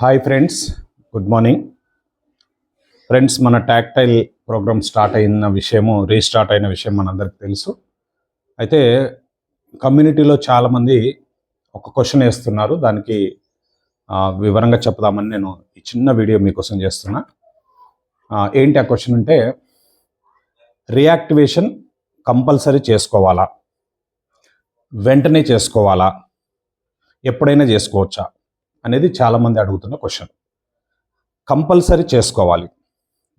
Hi friends, good morning friends. మన tactile programme start అయిన విషయము, రీస్టార్ట్ అయిన విషయం మనందరికీ తెలుసు. అయితే కమ్యూనిటీలో చాలామంది ఒక క్వశ్చన్ వేస్తున్నారు. దానికి వివరంగా చెప్దామని నేను ఈ చిన్న వీడియో మీకోసం చేస్తున్నా. ఏంటి ఆ క్వశ్చన్ అంటే, రియాక్టివేషన్ కంపల్సరీ చేసుకోవాలా, వెంటనే చేసుకోవాలా, ఎప్పుడైనా చేసుకోవచ్చా అనేది చాలామంది అడుగుతున్న క్వశ్చన్. కంపల్సరీ చేసుకోవాలి,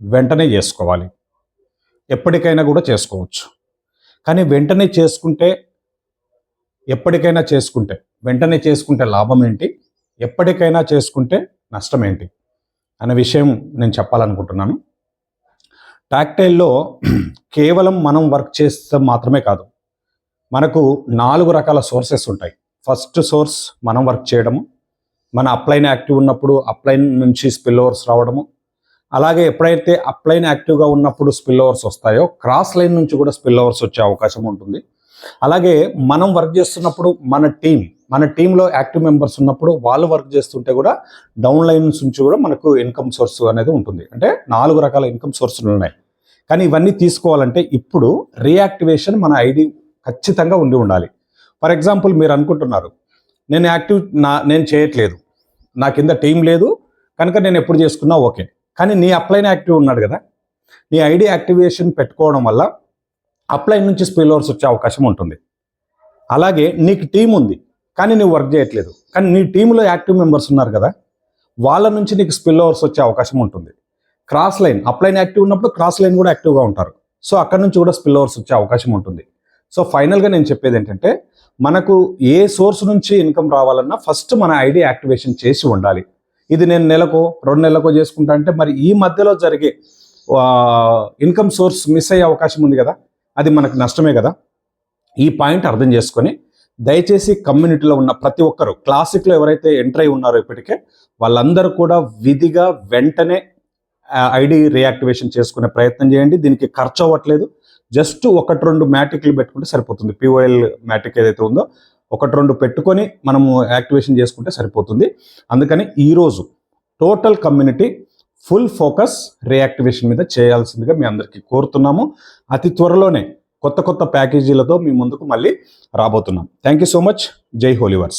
వెంటనే చేసుకోవాలి, ఎప్పటికైనా కూడా చేసుకోవచ్చు. కానీ వెంటనే చేసుకుంటే, ఎప్పటికైనా చేసుకుంటే, వెంటనే చేసుకుంటే లాభం ఏంటి, ఎప్పటికైనా చేసుకుంటే నష్టం ఏంటి అనే విషయం నేను చెప్పాలనుకుంటున్నాను. టాక్టైల్లో కేవలం మనం వర్క్ చేస్తే మాత్రమే కాదు, మనకు 4 రకాల సోర్సెస్ ఉంటాయి. ఫస్ట్ సోర్స్ మనం వర్క్ చేయడము, మన అప్లైన్ యాక్టివ్ ఉన్నప్పుడు అప్లైన్ నుంచి స్పిల్ ఓవర్స్ రావడము, అలాగే ఎప్పుడైతే అప్లైన్ యాక్టివ్గా ఉన్నప్పుడు స్పిల్ ఓవర్స్ వస్తాయో క్రాస్ లైన్ నుంచి కూడా స్పిల్ ఓవర్స్ వచ్చే అవకాశం ఉంటుంది. అలాగే మనం వర్క్ చేస్తున్నప్పుడు మన టీంలో యాక్టివ్ మెంబర్స్ ఉన్నప్పుడు వాళ్ళు వర్క్ చేస్తుంటే కూడా డౌన్ లైన్స్ నుంచి కూడా మనకు ఇన్కమ్ సోర్స్ అనేది ఉంటుంది. అంటే 4 రకాల ఇన్కమ్ సోర్సులు ఉన్నాయి. కానీ ఇవన్నీ తీసుకోవాలంటే ఇప్పుడు రీయాక్టివేషన్ మన ఐడి ఖచ్చితంగా ఉండాలి. ఫర్ ఎగ్జాంపుల్, మీరు అనుకుంటున్నారు నేను చేయట్లేదు, నా కింద టీం లేదు కనుక నేను ఎప్పుడు చేసుకున్నా ఓకే. కానీ నీ అప్లైన్ యాక్టివ్ ఉన్నాడు కదా, నీ ఐడి యాక్టివేషన్ పెట్టుకోవడం వల్ల అప్లైన్ నుంచి స్పిల్ ఓవర్స్ వచ్చే అవకాశం ఉంటుంది. అలాగే నీకు టీం ఉంది కానీ నువ్వు వర్క్ చేయట్లేదు, కానీ నీ టీంలో యాక్టివ్ మెంబర్స్ ఉన్నారు కదా, వాళ్ళ నుంచి నీకు స్పిల్ ఓవర్స్ వచ్చే అవకాశం ఉంటుంది. క్రాస్ లైన్, అప్లైన్ యాక్టివ్ ఉన్నప్పుడు క్రాస్ లైన్ కూడా యాక్టివ్గా ఉంటారు, సో అక్కడ నుంచి కూడా స్పిల్ ఓవర్స్ వచ్చే అవకాశం ఉంటుంది. సో ఫైనల్గా నేను చెప్పేది ఏంటంటే, మనకు ఏ సోర్స్ నుంచి ఇన్కమ్ రావాలన్నా ఫస్ట్ మన ఐడి యాక్టివేషన్ చేసి ఉండాలి. ఇది నేను నెలకో 2 నెలలకో చేసుకుంటా అంటే మరి ఈ మధ్యలో జరిగే ఇన్కమ్ సోర్స్ మిస్ అయ్యే అవకాశం ఉంది కదా, అది మనకు నష్టమే కదా. ఈ పాయింట్ అర్థం చేసుకొని దయచేసి కమ్యూనిటీలో ఉన్న ప్రతి ఒక్కరు, క్లాసిక్లో ఎవరైతే ఎంటర్ అయి ఉన్నారో ఇప్పటికే, వాళ్ళందరూ కూడా విధిగా వెంటనే ఐడి రియాక్టివేషన్ చేసుకునే ప్రయత్నం చేయండి. దీనికి ఖర్చు అవ్వట్లేదు. జస్ట్ 1-2 మ్యాటిక్లు పెట్టుకుంటే సరిపోతుంది. POL మ్యాటిక్ ఏదైతే ఉందో 1-2 పెట్టుకొని మనము యాక్టివేషన్ చేసుకుంటే సరిపోతుంది. అందుకని ఈరోజు total community full focus reactivation మీద చేయాల్సిందిగా మీ అందరికీ కోరుతున్నాము. అతి త్వరలోనే కొత్త ప్యాకేజీలతో మీ ముందుకు మళ్ళీ రాబోతున్నాం. Thank you so much. జై హోలీవర్స్.